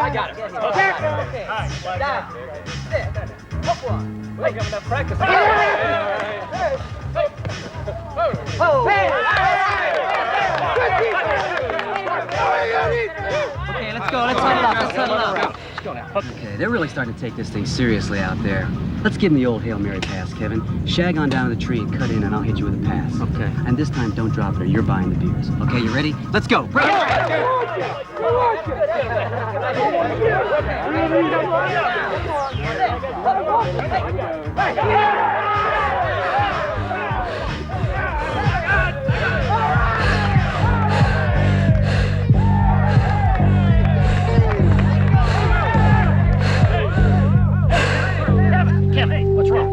I got it. Okay. Down. Sit. Up one. We're giving enough practice. Okay, let's go. Let's huddle up. Okay, they're really starting to take this thing seriously out there. Let's give them the old Hail Mary pass, Kevin. Shag on down to the tree and cut in, and I'll hit you with a pass. Okay. And this time, don't drop it, or you're buying the beers. Okay, you ready? Let's go. Bring it.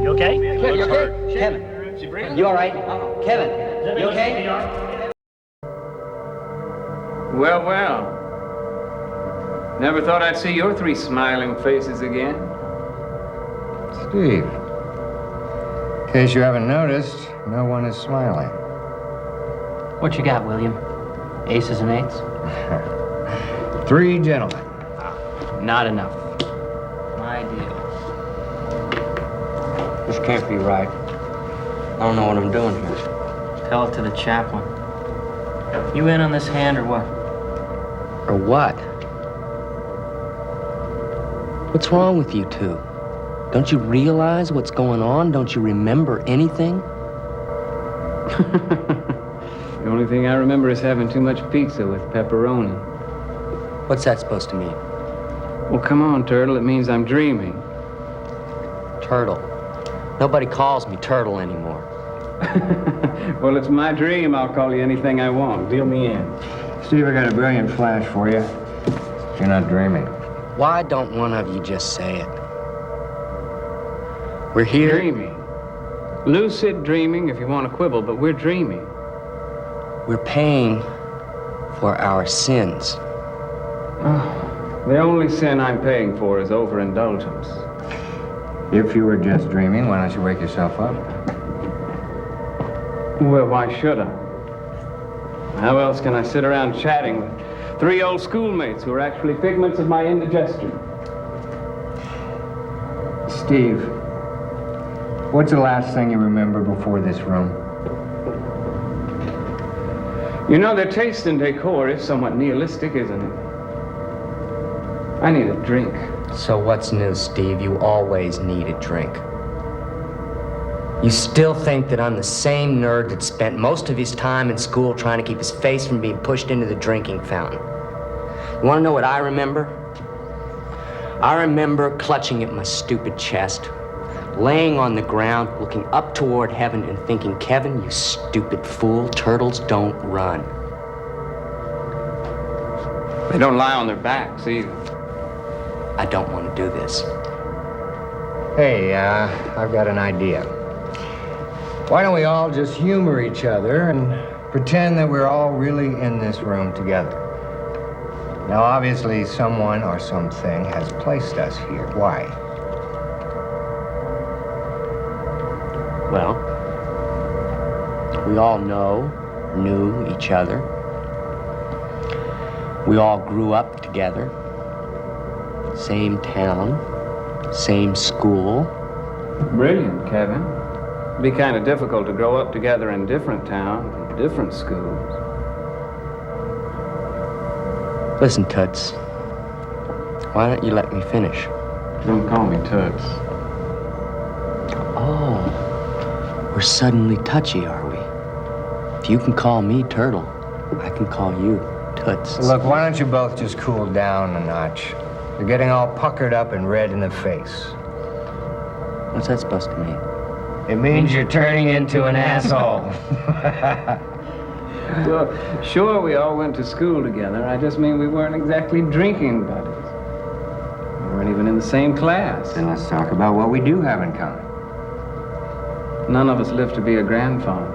You okay? Kevin, you okay? Kevin, you all right? Kevin, you okay? Well, well. Never thought I'd see your three smiling faces again. Steve, in case you haven't noticed, no one is smiling. What you got, William? Aces and eights? 3 gentlemen. Not enough. My deal. This can't be right. I don't know what I'm doing here. Tell it to the chaplain. You in on this hand or what? Or what? What's wrong with you two? Don't you realize what's going on? Don't you remember anything? The only thing I remember is having too much pizza with pepperoni. What's that supposed to mean? Well, come on, Turtle. It means I'm dreaming. Turtle. Nobody calls me Turtle anymore. Well, it's my dream. I'll call you anything I want. Deal me in. Steve, I got a brilliant flash for you. You're not dreaming. Why don't one of you just say it? We're here. Dreaming. Lucid dreaming, if you want to quibble, but we're dreaming. We're paying for our sins. The only sin I'm paying for is overindulgence. If you were just dreaming, why don't you wake yourself up? Well, why should I? How else can I sit around chatting with 3 old schoolmates who are actually figments of my indigestion? Steve, what's the last thing you remember before this room? You know, their taste in decor is somewhat nihilistic, isn't it? I need a drink. So what's new, Steve? You always need a drink. You still think that I'm the same nerd that spent most of his time in school trying to keep his face from being pushed into the drinking fountain. You want to know what I remember? I remember clutching at my stupid chest, laying on the ground, looking up toward heaven and thinking, Kevin, you stupid fool, turtles don't run. They don't lie on their backs either. I don't want to do this. Hey, I've got an idea. Why don't we all just humor each other and pretend that we're all really in this room together? Now, obviously, someone or something has placed us here. Why? Well, we all knew each other. We all grew up together. Same town, same school. Brilliant, Kevin. It'd be kind of difficult to grow up together in different towns, different schools. Listen, Toots, why don't you let me finish? Don't call me Toots. Oh, we're suddenly touchy, are we? If you can call me Turtle, I can call you Toots. Look, why don't you both just cool down a notch? You're getting all puckered up and red in the face. What's that supposed to mean? It means you're turning into an asshole. Well, sure, we all went to school together. I just mean we weren't exactly drinking buddies. We weren't even in the same class. Then let's talk about what we do have in common. None of us lived to be a grandfather.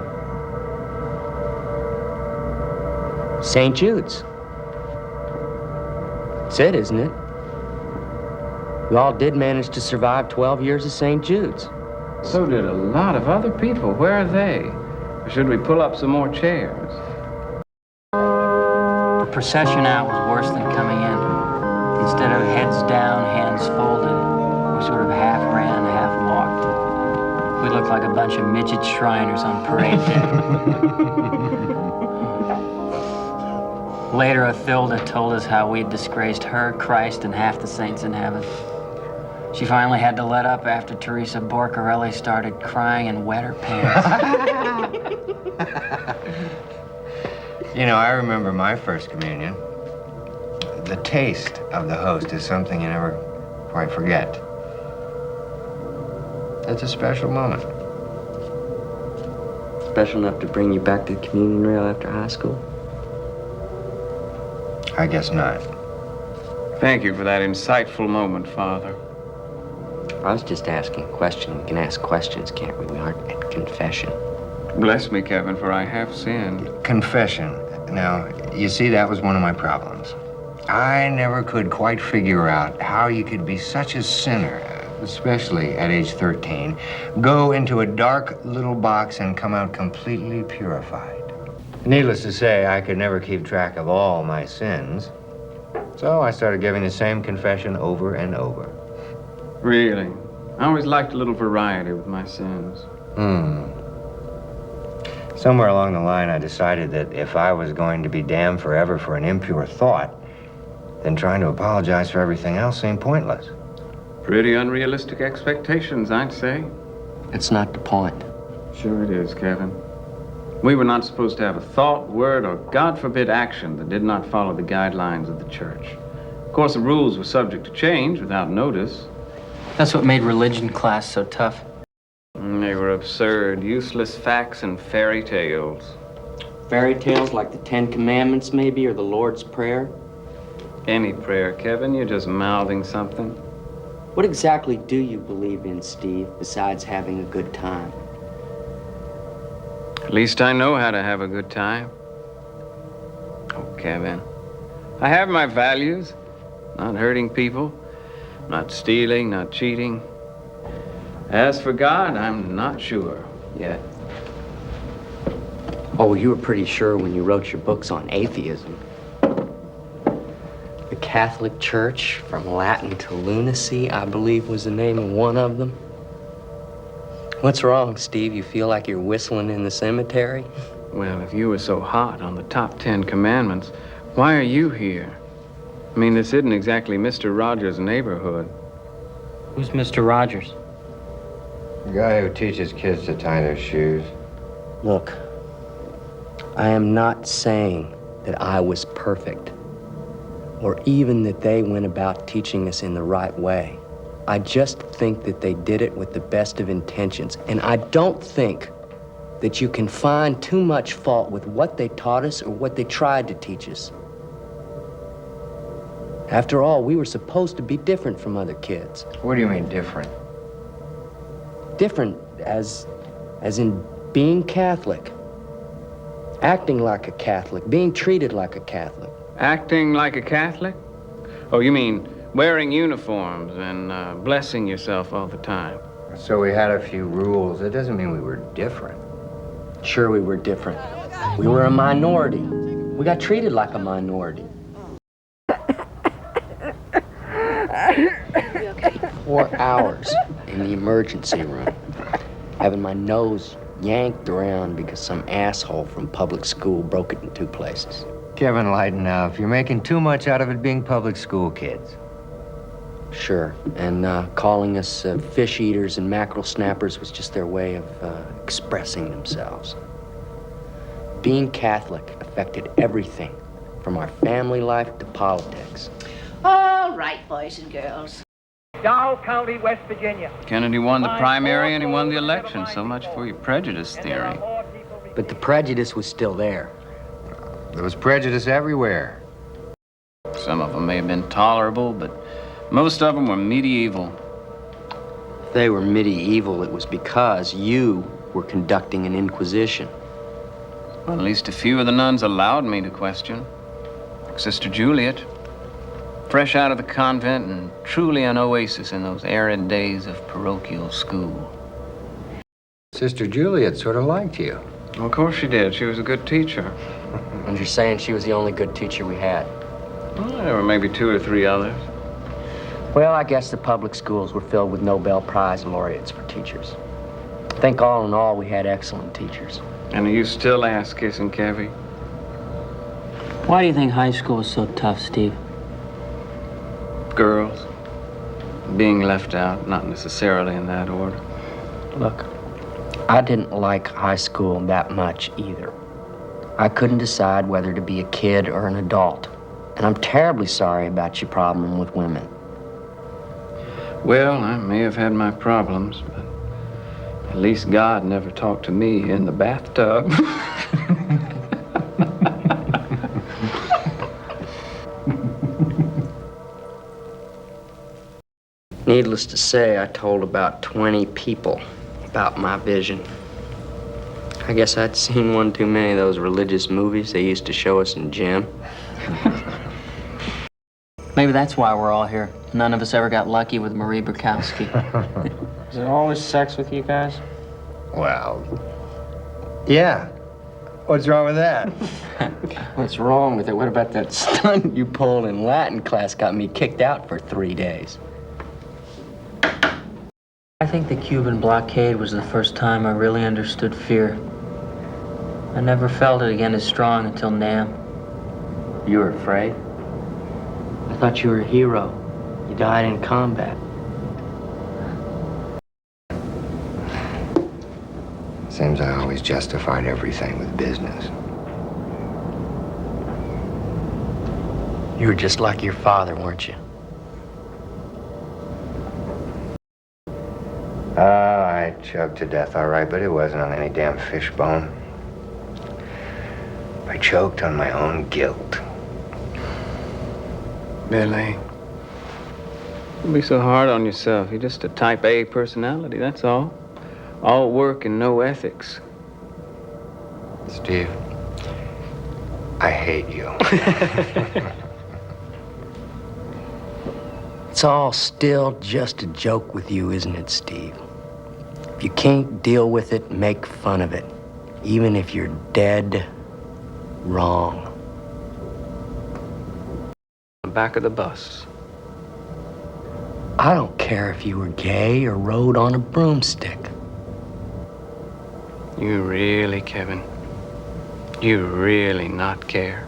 St. Jude's. That's it, isn't it? We all did manage to survive 12 years of St. Jude's. So did a lot of other people. Where are they? Or should we pull up some more chairs? The procession out was worse than coming in. Instead of heads down, hands folded, we sort of half ran, half walked. We looked like a bunch of midget Shriners on parade day. Later, Athilda told us how we'd disgraced her, Christ, and half the saints in heaven. She finally had to let up after Teresa Borcarelli started crying and wet her pants. You know, I remember my first communion. The taste of the host is something you never quite forget. It's a special moment. Special enough to bring you back to the communion rail after high school? I guess not. Thank you for that insightful moment, Father. I was just asking a question. We can ask questions, can't we? We aren't at confession. Bless me, Kevin, for I have sinned. Confession. Now, you see, that was one of my problems. I never could quite figure out how you could be such a sinner, especially at age 13, go into a dark little box and come out completely purified. Needless to say, I could never keep track of all my sins, so I started giving the same confession over and over. Really? I always liked a little variety with my sins. Somewhere along the line, I decided that if I was going to be damned forever for an impure thought, then trying to apologize for everything else seemed pointless. Pretty unrealistic expectations, I'd say. It's not the point. Sure it is, Kevin. We were not supposed to have a thought, word, or, God forbid, action that did not follow the guidelines of the church. Of course, the rules were subject to change without notice. That's what made religion class so tough. They were absurd, useless facts and fairy tales. Fairy tales like the Ten Commandments, maybe, or the Lord's Prayer? Any prayer, Kevin, you're just mouthing something. What exactly do you believe in, Steve, besides having a good time? At least I know how to have a good time. Oh, Kevin, I have my values. Not hurting people, not stealing, not cheating. As for God, I'm not sure yet. Oh, you were pretty sure when you wrote your books on atheism. The Catholic Church, from Latin to lunacy, I believe was the name of one of them. What's wrong, Steve? You feel like you're whistling in the cemetery? Well, if you were so hot on the top 10 commandments, why are you here? I mean, this isn't exactly Mr. Rogers' neighborhood. Who's Mr. Rogers? The guy who teaches kids to tie their shoes. Look, I am not saying that I was perfect, or even that they went about teaching us in the right way. I just think that they did it with the best of intentions, and I don't think that you can find too much fault with what they taught us or what they tried to teach us. After all, we were supposed to be different from other kids. What do you mean, different? Different as in being Catholic, acting like a Catholic, being treated like a Catholic. Acting like a Catholic? Oh, you mean wearing uniforms and blessing yourself all the time? So we had a few rules. It doesn't mean we were different. Sure, we were different. We were a minority. We got treated like a minority. 4 hours in the emergency room, having my nose yanked around because some asshole from public school broke it in 2 places. Kevin, lighten up. You're making too much out of it being public school kids. Sure, and calling us fish eaters and mackerel snappers was just their way of expressing themselves. Being Catholic affected everything, from our family life to politics. All right, boys and girls. Dow County, West Virginia. Kennedy won the primary and he won the election. So much for your prejudice theory. But the prejudice was still there. There was prejudice everywhere. Some of them may have been tolerable, but most of them were medieval. If they were medieval, it was because you were conducting an inquisition. Well, at least a few of the nuns allowed me to question. Like Sister Juliet. Fresh out of the convent and truly an oasis in those arid days of parochial school. Sister Juliet sort of liked you. Well, of course she did. She was a good teacher. And you're saying she was the only good teacher we had? Well, there were maybe 2 or 3 others. Well, I guess the public schools were filled with Nobel Prize laureates for teachers. I think all in all, we had excellent teachers. And are you still ass-kissing, Kevy? Why do you think high school is so tough, Steve? Girls. Being left out, not necessarily in that order. Look, I didn't like high school that much either. I couldn't decide whether to be a kid or an adult. And I'm terribly sorry about your problem with women. Well, I may have had my problems, but at least God never talked to me in the bathtub. Needless to say, I told about 20 people about my vision. I guess I'd seen one too many of those religious movies they used to show us in gym. Maybe that's why we're all here. None of us ever got lucky with Marie Bukowski. Is it always sex with you guys? Well, yeah. What's wrong with that? What's wrong with it? What about that stunt you pulled in Latin class got me kicked out for 3 days? I think the Cuban blockade was the first time I really understood fear. I never felt it again as strong until Nam. You were afraid? I thought you were a hero. You died in combat. Seems I always justified everything with business. You were just like your father, weren't you? I choked to death, all right, but it wasn't on any damn fishbone. I choked on my own guilt. Billy, don't be so hard on yourself. You're just a type A personality, that's all. All work and no ethics. Steve, I hate you. It's all still just a joke with you, isn't it, Steve? If you can't deal with it, make fun of it. Even if you're dead wrong. The back of the bus. I don't care if you were gay or rode on a broomstick. You really, Kevin? You really not care?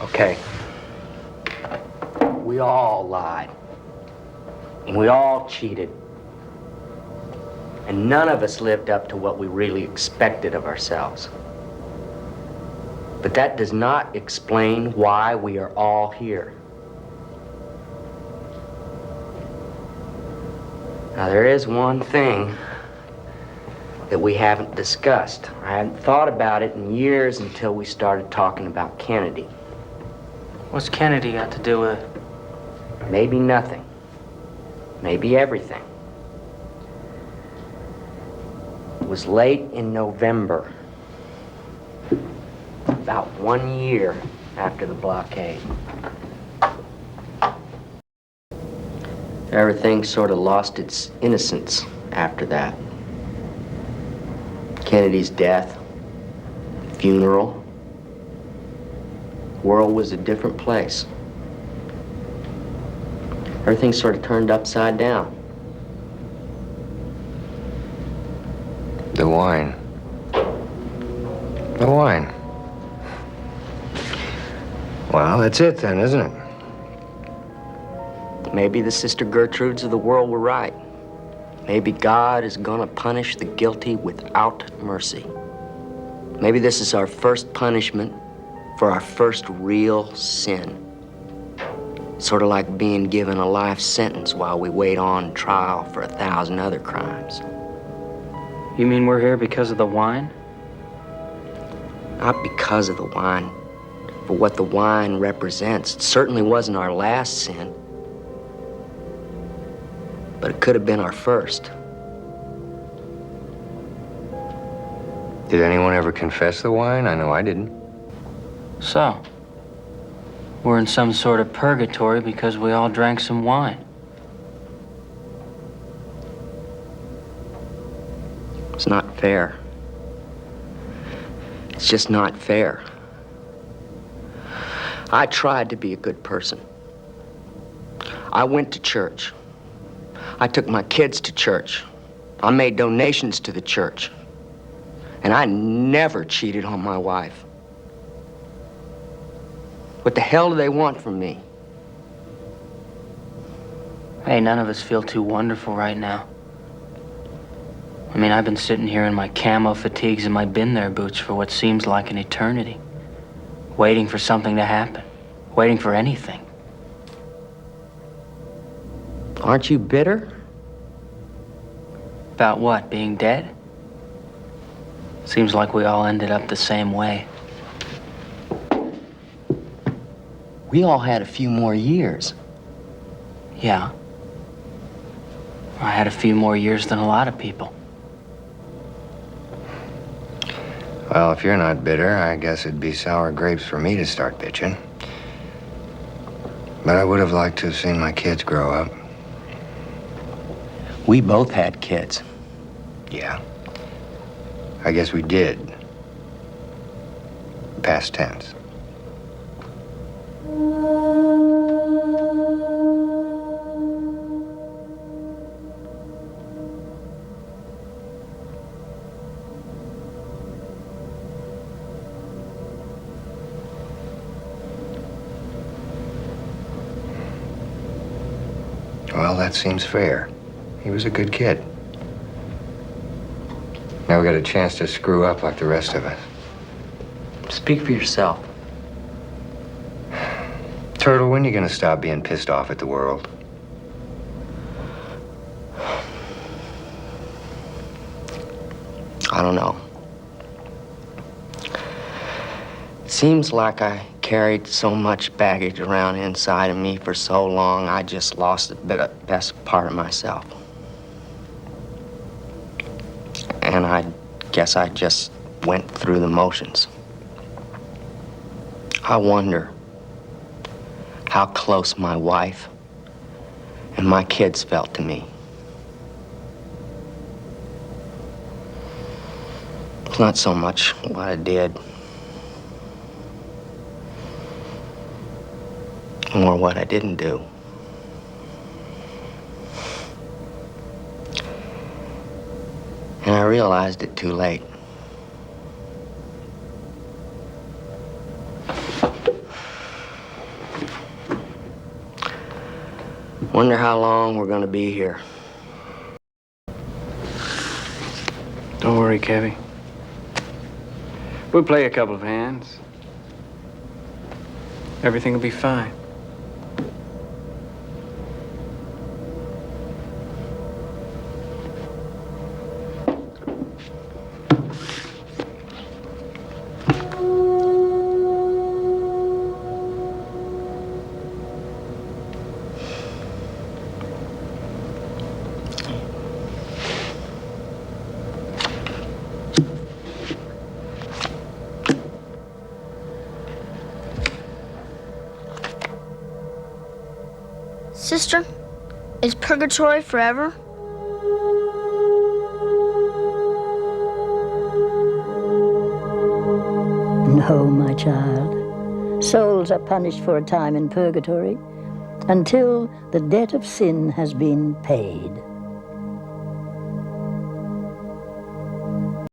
Okay. We all lied. And we all cheated. And none of us lived up to what we really expected of ourselves. But that does not explain why we are all here. Now, there is one thing that we haven't discussed. I hadn't thought about it in years until we started talking about Kennedy. What's Kennedy got to do with it? Maybe nothing. Maybe everything. It was late in November, about 1 year after the blockade. Everything sort of lost its innocence after that. Kennedy's death, funeral. The world was a different place. Everything sort of turned upside down. The wine. The wine. Well, that's it then, isn't it? Maybe the Sister Gertrudes of the world were right. Maybe God is gonna punish the guilty without mercy. Maybe this is our first punishment for our first real sin. Sort of like being given a life sentence while we wait on trial for 1,000 other crimes. You mean we're here because of the wine? Not because of the wine, but what the wine represents. It certainly wasn't our last sin, but it could have been our first. Did anyone ever confess the wine? I know I didn't. So, we're in some sort of purgatory because we all drank some wine. It's not fair. It's just not fair. I tried to be a good person. I went to church. I took my kids to church. I made donations to the church. And I never cheated on my wife. What the hell do they want from me? Hey, none of us feel too wonderful right now. I mean, I've been sitting here in my camo fatigues and my been there boots for what seems like an eternity. Waiting for something to happen. Waiting for anything. Aren't you bitter? About what, being dead? Seems like we all ended up the same way. We all had a few more years. Yeah. I had a few more years than a lot of people. Well, if you're not bitter, I guess it'd be sour grapes for me to start bitching. But I would have liked to have seen my kids grow up. We both had kids. Yeah. I guess we did. Past tense. Well, that seems fair. He was a good kid. Now we got a chance to screw up like the rest of us. Speak for yourself. Turtle, when are you gonna stop being pissed off at the world? I don't know. Seems like I carried so much baggage around inside of me for so long, I just lost the best part of myself. And I guess I just went through the motions. I wonder how close my wife and my kids felt to me. It's not so much what I did, more what I didn't do. And I realized it too late. Wonder how long we're gonna be here. Don't worry, Kevy. We'll play a couple of hands. Everything will be fine. Sister, is purgatory forever? No, my child. Souls are punished for a time in purgatory until the debt of sin has been paid.